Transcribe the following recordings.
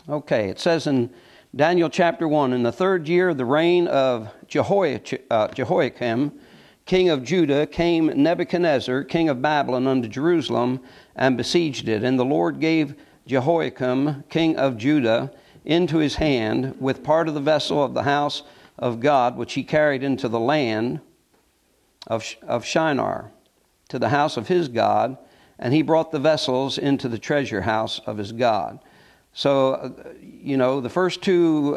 Okay, it says in Daniel chapter 1, in the third year of the reign of Jehoiakim, king of Judah, came Nebuchadnezzar, king of Babylon, unto Jerusalem, and besieged it. And the Lord gave Jehoiakim, king of Judah, into his hand, with part of the vessel of the house of God, which he carried into the land of Shinar, to the house of his God, and he brought the vessels into the treasure house of his God. So, the first two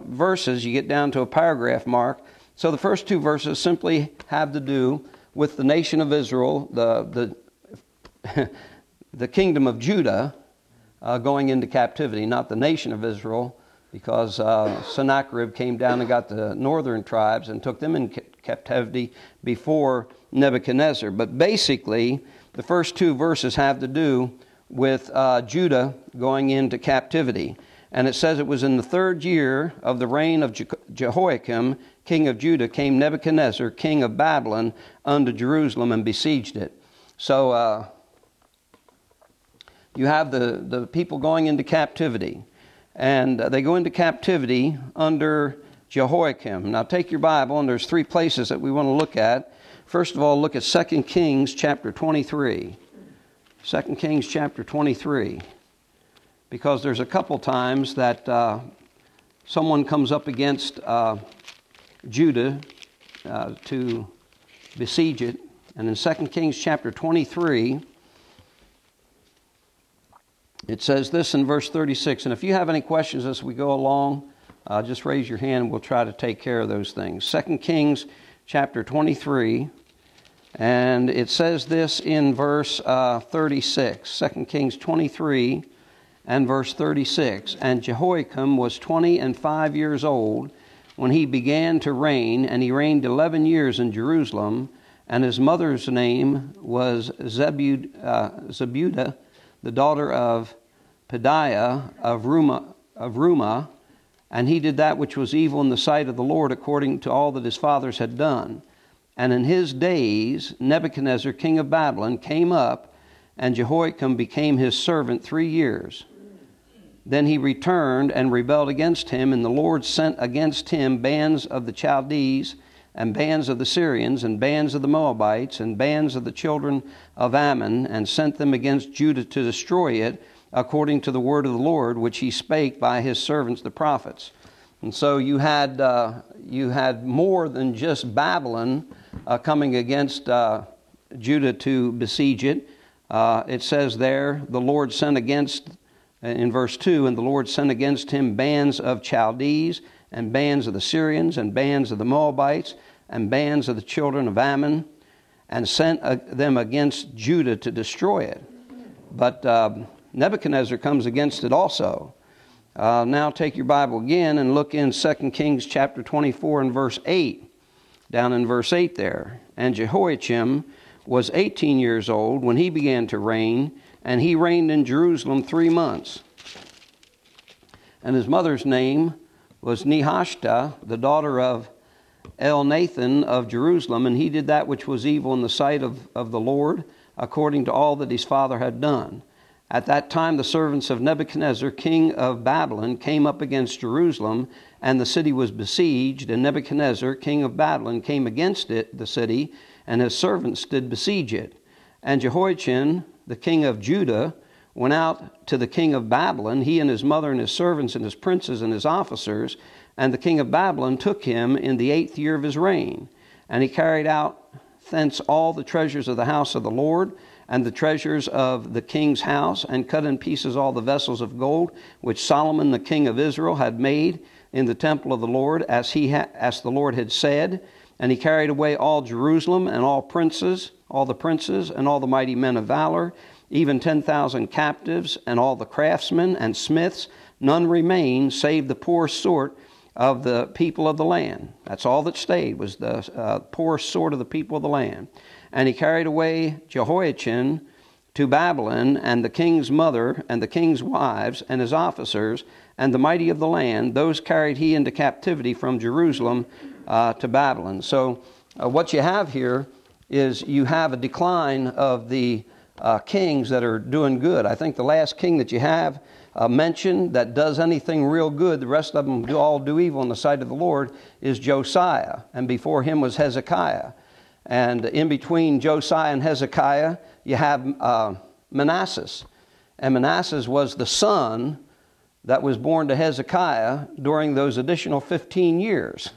verses, you get down to a paragraph mark. So the first two verses simply have to do with the nation of Israel, the kingdom of Judah, going into captivity, not the nation of Israel, because Sennacherib came down and got the northern tribes and took them in captivity before Nebuchadnezzar. But basically, the first two verses have to do with Judah going into captivity. And it says, it was in the third year of the reign of Jehoiakim, king of Judah, came Nebuchadnezzar, king of Babylon, unto Jerusalem and besieged it. So you have the people going into captivity. And they go into captivity under Jehoiakim. Now take your Bible, and there's three places that we want to look at. First of all, look at 2 Kings chapter 23. 2 Kings chapter 23, because there's a couple times that someone comes up against Judah to besiege it. And in 2 Kings chapter 23, it says this in verse 36. And if you have any questions as we go along, just raise your hand and we'll try to take care of those things. 2 Kings chapter 23. And it says this in verse 36, 2 Kings 23 and verse 36. And Jehoiakim was 25 years old when he began to reign, and he reigned 11 years in Jerusalem. And his mother's name was Zebudah, the daughter of Pedaiah of Rumah. And he did that which was evil in the sight of the Lord, according to all that his fathers had done. And in his days, Nebuchadnezzar, king of Babylon, came up, and Jehoiakim became his servant 3 years. Then he returned and rebelled against him, and the Lord sent against him bands of the Chaldees, and bands of the Syrians, and bands of the Moabites, and bands of the children of Ammon, and sent them against Judah to destroy it, according to the word of the Lord, which he spake by his servants the prophets. And so you had more than just Babylon coming against Judah to besiege it. It says there, the Lord sent against, in verse 2, and the Lord sent against him bands of Chaldees, and bands of the Syrians, and bands of the Moabites, and bands of the children of Ammon, and sent them against Judah to destroy it. But Nebuchadnezzar comes against it also. Now take your Bible again and look in 2 Kings chapter 24 and verse 8. Down in verse 8 there. And Jehoiachim was 18 years old when he began to reign, and he reigned in Jerusalem 3 months. And his mother's name was Nehushta, the daughter of Elnathan of Jerusalem, and he did that which was evil in the sight of the Lord, according to all that his father had done. At that time the servants of Nebuchadnezzar, king of Babylon, came up against Jerusalem, and the city was besieged, and Nebuchadnezzar, king of Babylon, came against it, the city, and his servants did besiege it. And Jehoiachin, the king of Judah, went out to the king of Babylon, he and his mother and his servants and his princes and his officers, and the king of Babylon took him in the 8th year of his reign. And he carried out thence all the treasures of the house of the Lord, and the treasures of the king's house, and cut in pieces all the vessels of gold which Solomon the king of Israel had made in the temple of the Lord, as the Lord had said. And he carried away all Jerusalem, and all the princes, and all the mighty men of valor, even 10,000 captives, and all the craftsmen and smiths. None remained, save the poor sort of the people of the land. That's all that stayed, was the poor sort of the people of the land. And he carried away Jehoiachin to Babylon, and the king's mother, and the king's wives, and his officers, and the mighty of the land. Those carried he into captivity from Jerusalem to Babylon. So what you have here is you have a decline of the kings that are doing good. I think the last king that you have mentioned that does anything real good, the rest of them all do evil in the sight of the Lord, is Josiah. And before him was Hezekiah. And in between Josiah and Hezekiah, you have Manasseh. And Manasseh was the son that was born to Hezekiah during those additional 15 years.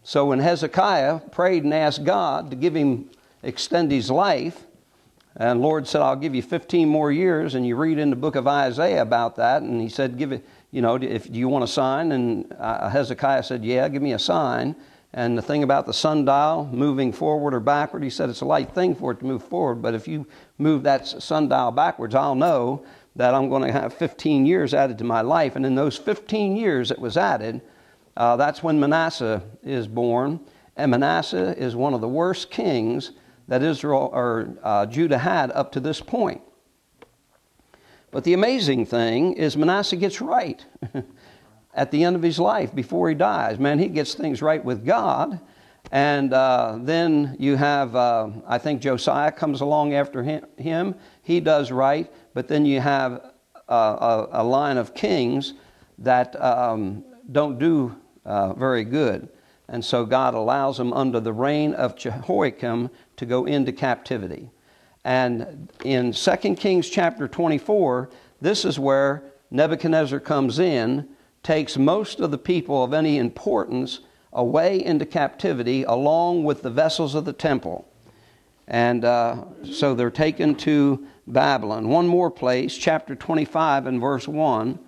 So when Hezekiah prayed and asked God to give him, extend his life, and Lord said, I'll give you 15 more years, and you read in the book of Isaiah about that, and he said, give it, do you want a sign? And Hezekiah said, yeah, give me a sign. And the thing about the sundial moving forward or backward, he said it's a light thing for it to move forward, but if you move that sundial backwards, I'll know that I'm going to have 15 years added to my life. And in those 15 years that was added, that's when Manasseh is born. And Manasseh is one of the worst kings that Israel or Judah had up to this point. But the amazing thing is Manasseh gets right at the end of his life before he dies. Man, he gets things right with God. And then you have, I think Josiah comes along after him. He does right. But then you have a line of kings that don't do very good. And so God allows them under the reign of Jehoiakim to go into captivity. And in 2 Kings chapter 24, this is where Nebuchadnezzar comes in, takes most of the people of any importance away into captivity along with the vessels of the temple. And so they're taken to Babylon. One more place, chapter 25 and verse 1.